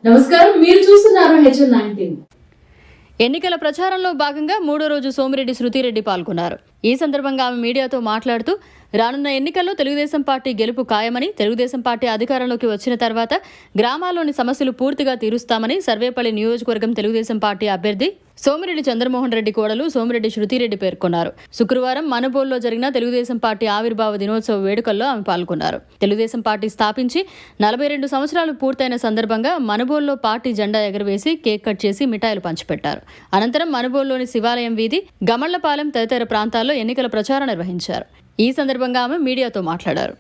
నమస్కారం, మీరు చూస్తున్నారు HN19. ఎన్నికల ప్రచారంలో భాగంగా మూడో రోజు సోమిరెడ్డి శృతిరెడ్డి పాల్గొన్నారు. ఈ సందర్భంగా ఆమె మీడియాతో మాట్లాడుతూ రానున్న ఎన్నికల్లో తెలుగుదేశం పార్టీ గెలుపు ఖాయమని, తెలుగుదేశం పార్టీ అధికారంలోకి వచ్చిన తర్వాత గ్రామాల్లోని సమస్యలు పూర్తిగా తీరుస్తామని సర్వేపల్లి నియోజకవర్గం తెలుగుదేశం పార్టీ అభ్యర్థి సోమిరెడ్డి చంద్రమోహన్ రెడ్డి కోడలు సోమిరెడ్డి శృతిరెడ్డి పేర్కొన్నారు. శుక్రవారం మనుబోలులో జరిగిన తెలుగుదేశం పార్టీ ఆవిర్భావ దినోత్సవ వేడుకల్లో ఆమె పాల్గొన్నారు. తెలుగుదేశం పార్టీ స్థాపించి 42 సంవత్సరాలు పూర్తయిన సందర్భంగా మనుబోలులో పార్టీ జెండా ఎగరవేసి కేక్ కట్ చేసి మిఠాయిలు పంచిపెట్టారు. అనంతరం మనుబోలులోని శివాలయం వీధి, గమళ్లపాలెం తదితర ప్రాంతాల్లో ఎన్నికల ప్రచారం నిర్వహించారు. ఈ సందర్భంగా ఆమె మీడియాతో మాట్లాడారు.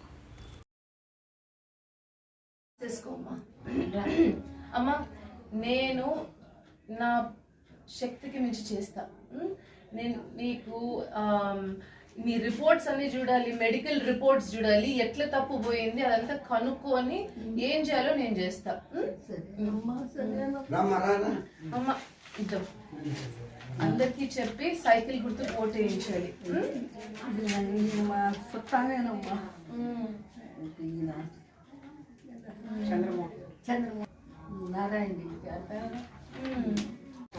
నేను నా శక్తికి మించి చేస్తా. నేను నీకు మీ రిపోర్ట్స్ అన్ని చూడాలి, మెడికల్ రిపోర్ట్స్ చూడాలి, ఎట్లా తప్పు పోయింది అదంతా కనుక్కొని ఏం చేయాలో నేను చేస్తా. అమ్మ ఇద్దాం అందరికి చెప్పి సైకిల్ గుర్తు ఓటేయించాలి.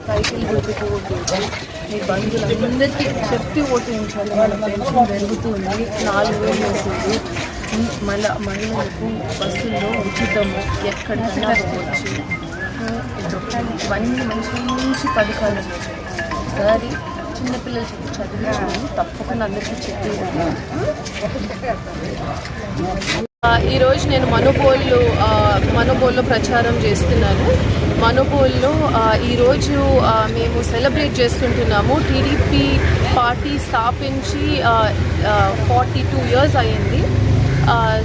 సైకిల్ గుర్తుకు ఓటేయించాలి. మీ బంధువులందరికీ చెప్పి ఓటేయించాలి. మన పెన్షన్ పెరుగుతుంది, 4,000 వేసేది. మహిళలకు బస్సుల్లో ఉచితము, ఎక్కడికైనా పోవచ్చు. ఇవన్నీ మంచి మంచి పథకాలు వచ్చాయి. ఒకసారి చిన్నపిల్లలు చదివించాలి, తప్పకుండా అందరికీ చెప్పేది. ఈరోజు నేను మనుబోల్లో ప్రచారం చేస్తున్నాను. మనుబోల్లో ఈరోజు మేము సెలబ్రేట్ చేసుకుంటున్నాము. టీడీపీ పార్టీ స్థాపించి 42 years అయ్యింది.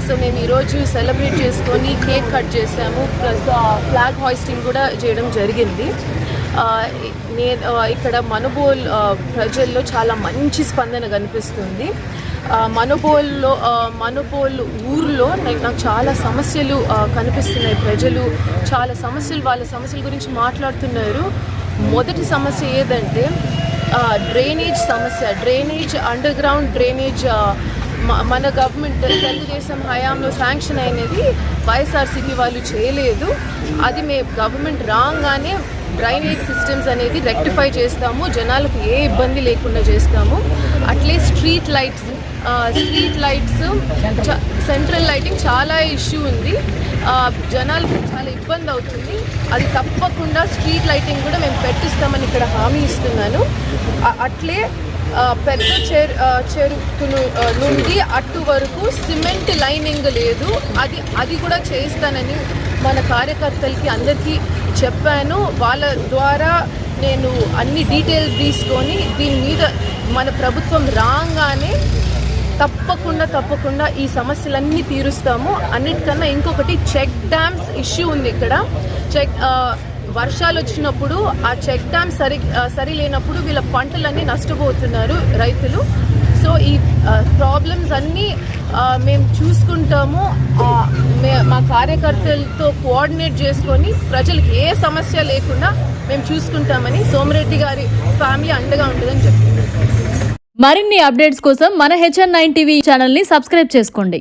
సో మేము ఈరోజు సెలబ్రేట్ చేసుకొని కేక్ కట్ చేసాము, ప్లస్ ఫ్లాగ్ హాయిస్టింగ్ కూడా చేయడం జరిగింది. నేను ఇక్కడ మనుబోల్ ప్రజల్లో చాలా మంచి స్పందన కనిపిస్తుంది. మనుబోల్ ఊర్లో నాకు చాలా సమస్యలు కనిపిస్తున్నాయి. ప్రజలు చాలా వాళ్ళ సమస్యల గురించి మాట్లాడుతున్నారు. మొదటి సమస్య ఏదంటే డ్రైనేజ్ సమస్య. అండర్ గ్రౌండ్ డ్రైనేజ్ మన గవర్నమెంట్ తెలుగుదేశం హయాంలో శాంక్షన్ అయినది, వైఎస్ఆర్సీపీ వాళ్ళు చేయలేదు. అది మేము గవర్నమెంట్ రాగానే డ్రైనేజ్ సిస్టమ్స్ అనేది రెక్టిఫై చేస్తాము, జనాలకు ఏ ఇబ్బంది లేకుండా చేస్తాము. అట్లే స్ట్రీట్ లైట్స్, సెంట్రల్ లైటింగ్ చాలా ఇష్యూ ఉంది, జనాలకు చాలా ఇబ్బంది అవుతుంది. అది తప్పకుండా స్ట్రీట్ లైటింగ్ కూడా మేము పెట్టిస్తామని ఇక్కడ హామీ ఇస్తున్నాను. అట్లే పెద్ద చెరుకు నుండి అటు వరకు సిమెంట్ లైనింగ్ లేదు, అది కూడా చేస్తానని మన కార్యకర్తలకి అందరికీ చెప్పాను. వాళ్ళ ద్వారా నేను అన్ని డీటెయిల్స్ తీసుకొని దీని మీద మన ప్రభుత్వం రాగానే తప్పకుండా ఈ సమస్యలన్నీ తీరుస్తాము. అన్నిటికన్నా ఇంకొకటి చెక్ డ్యామ్స్ ఇష్యూ ఉంది ఇక్కడ. వర్షాలు వచ్చినప్పుడు ఆ చెక్ డ్యామ్ సరి లేనప్పుడు వీళ్ళ పంటలన్నీ నష్టపోతున్నారు రైతులు. సో ఈ ప్రాబ్లమ్స్ అన్నీ మేము చూసుకుంటాము. మా కార్యకర్తలతో కోఆర్డినేట్ చేసుకొని ప్రజలకు ఏ సమస్య లేకుండా మేము చూసుకుంటామని సోమిరెడ్డి గారి ఫ్యామిలీ అండగా ఉంటుందని చెప్తున్నారు. మరిన్ని అప్డేట్స్ కోసం మన HN9 TV ఛానల్ని సబ్స్క్రైబ్ చేసుకోండి.